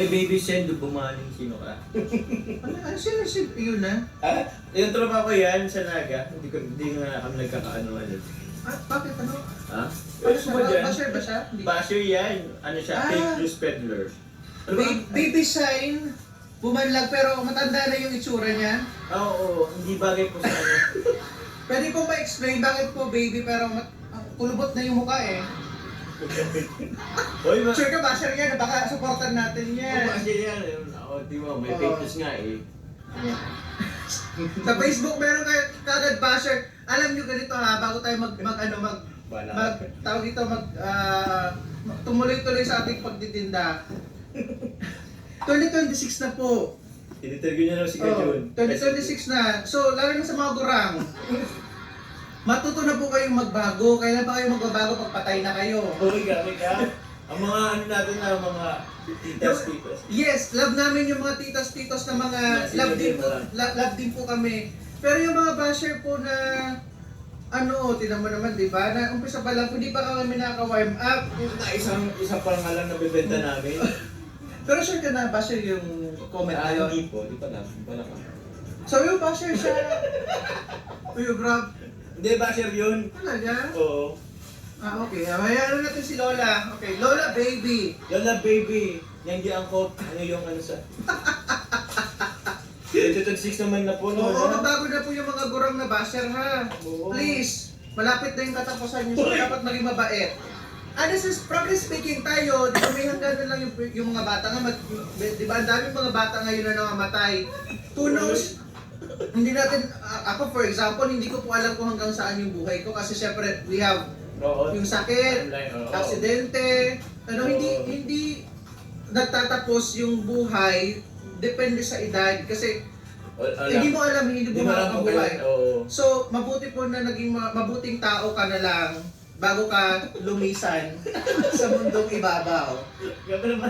Ay, baby send, bumaling sino ka? Ano sila yun na? Ah? Yung tropa ko yan sa Naga. Hindi nga kami nagkakaano ano. Bakit ano? Ha? Ano Ano ba dyan? Basher ba siya? Hindi. Basher yan. Ano siya? Ah. Fake news peddler. Ano ba? Baby sign, bumanlag pero matanda na yung itsura niya. Oo, hindi bagay po sa ano. Pwede po ma-explain bakit po baby pero kulubot na yung mukha eh. Hoy, Sure ka basher yan, baka supportan natin yan. Basher yan. Oo, di mo, may Oo. fake news nga eh. Sa Facebook meron kayo kagad basher. Alam nyo ganito ha, bago tayo tumuloy-tuloy sa ating pagtitinda. 2026 na po. Interview niya lang si Kajun. 2026 na. So, lalo na sa mga gurang. Matuto na po kayong magbago. Kailan pa kayo magbabago pag patay na kayo? Uy, gamit ka. Ang mga ano natin na mga titas-titas. Yes, love namin yung mga titas-titos na mga love din po kami. Pero yung mga basher po na tinan mo naman, di ba? Na umpisa pa lang, hindi pa kami nakaka-warm up. Isa pa nga lang nabibenta namin. Pero sure ka na, basher yung comment na yun. Hindi po, di pa lang. Di pa lang. So yung basher siya. Uy, grab. Hindi, basher yun. Talaga? Oo. Okay. Ano natin si Lola. Okay, Lola baby. Lola baby, yang di angkop, ano yung ano sa... 2026 naman na po, Oo, no? mabago na po yung mga gurang na basher ha. Oo. Please. Please, malapit na yung katapusan nyo. So dapat maging mabait. This is probably speaking tayo, di ba may hanggang na lang yung mga bata nga, di ba ang daming mga bata ngayon na namamatay. Who knows? Hindi natin, ako for example, hindi ko po alam kung hanggang saan yung buhay ko kasi syempre we have Oo. yung sakit, Timeline, oo. aksidente, Oo. hindi nagtatapos yung buhay depende sa edad kasi hindi mo alam, hindi mo makakabuhay. Oo. So, mabuti po na naging mabuting tao ka na lang bago ka lumisan sa mundong ibabaw. Gabi naman.